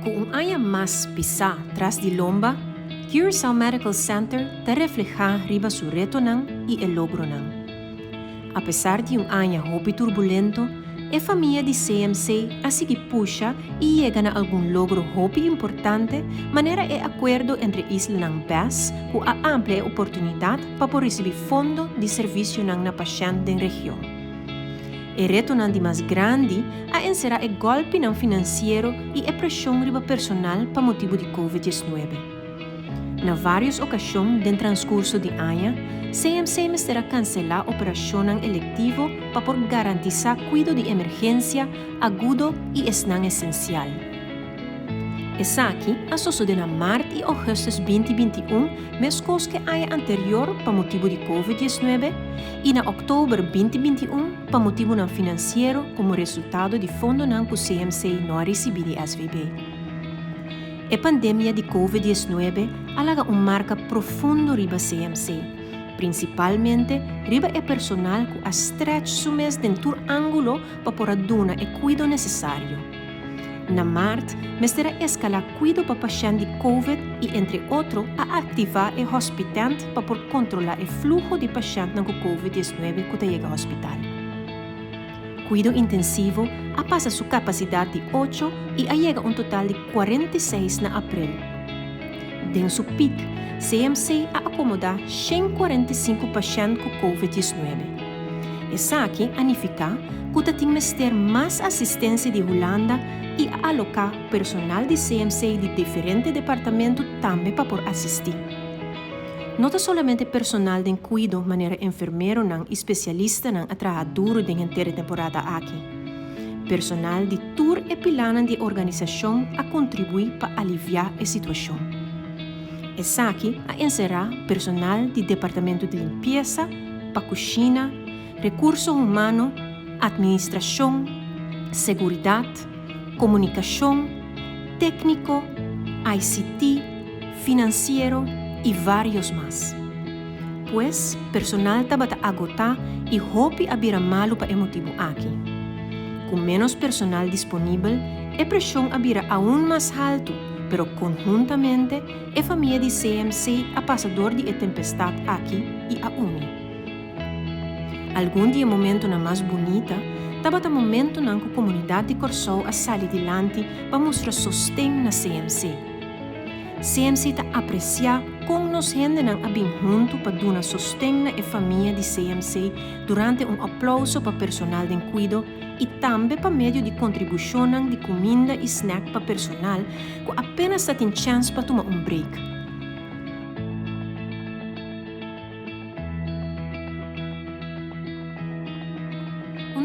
Kung aya mas pisa tras di lomba, Curaçao Medical Center te refleja riba su reto nang y el logro nang. A pesar de anya hopi turbulento, familia de CMC así que pusha y llega a algún logro hopi importante, manera acuerdo entre Isla nang BES con a amplia oportunidad para recibir fondo de servicio nang na paciente en región. El reto nang di más grande será el golpe nang financiero y presión riba personal para motivo de COVID-19. Na várias ocasiões do transcurso de año, CMC será cancelar operação eletivo para por garantizar cuidado de emergência agudo e não essencial. Essa aqui sucedeu na março e agosto de 2021, mês que año anterior para motivo de COVID-19 e na outubro 2021 para motivo não financeiro como resultado de fundo não que o CMC não recebeu de SVB. A pandemia de COVID-19 alaga marca profundo riba CMC, principalmente riba personal que a stretch sumes dentro ângulo para por aduna cuido necessário. Na março, será escalar cuido para paciente de COVID e, entre outros, ativar o hospital para por controlar o fluxo de pacientes com COVID-19 que chega ao hospital. Cuido intensivo passa sua capacidade de 8 e chega total de 46 na abril. Em seu pico, CMC acomoda 145 pacientes com COVID-19. Essa aqui significa que tem que ter mais assistência de Holanda e alocar personal de CMC de diferentes departamentos também para por assistir. Não somente personal de cuido, maneira enfermeiro não especialista não trabalhador de inteira temporada aqui. Personal de tour e pilana de organização a contribuir para aliviar a situação. Essa aqui será personal de departamento de limpeza, para cozinha, recursos humanos, administração, seguridade, comunicação, técnico, ICT, financeiro e vários mais. Pues, personal tabata agotar e hopi abira malo para motivo aqui. Com menos personal disponível, a pressão abira aún mais alto, pero conjuntamente, a família de CMC a passador de tempestade aqui e a uni. Algum dia momento na mais bonita, tabata momento na comunidade de Curaçao a sair adiante para mostrar sustento na CMC. CMC ta apreciar como nos gente não abim junto para dar sustento na família de CMC durante aplauso para personal de cuido e também para meio de contribuição de comida e snack para personal que apenas tem chance para tomar break.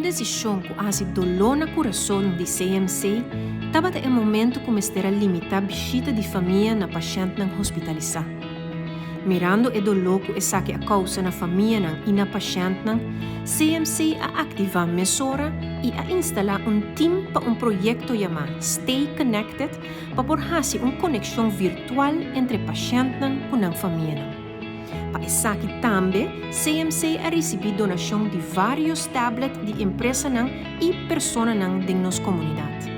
Decisão que hace dolor no coração de CMC, estava em momento que começara a limitar a visita de família na paciente não hospitalizada. Mirando o dolor que essa a causa na família não e na paciente não, CMC a ativar mesora e a instalar time para projeto chamado Stay Connected para por fazer conexão virtual entre paciente não e a família não. Para essa aqui também, CMC a recebido donação de vários tablets de empresa e pessoas de nossa comunidade.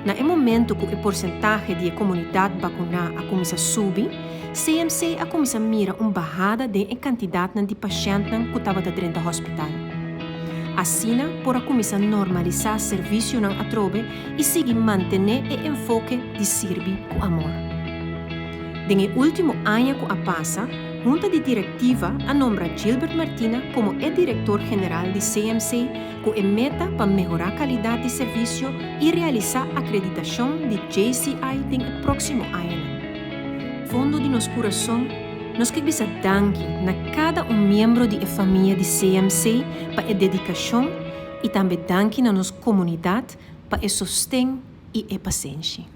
No momento que o porcentagem de comunidade vacunada começa a subir, CMC a começa a mirar bajada de quantidade de pacientes que estavam dentro do hospital. Assim, por começar a normalizar o serviço a trobe e seguir manter o enfoque de servir com amor. No último ano que passa, Junta de Directiva a nombra Gilbert Martina como diretor-geral de CMC, com a meta para melhorar a qualidade de serviço e realizar a acreditação de JCI no próximo ano. Fundo de nosso coração, nós queremos dar na cada membro da família de CMC para a dedicação e também dar na nossa comunidade para o sustento e a paciência.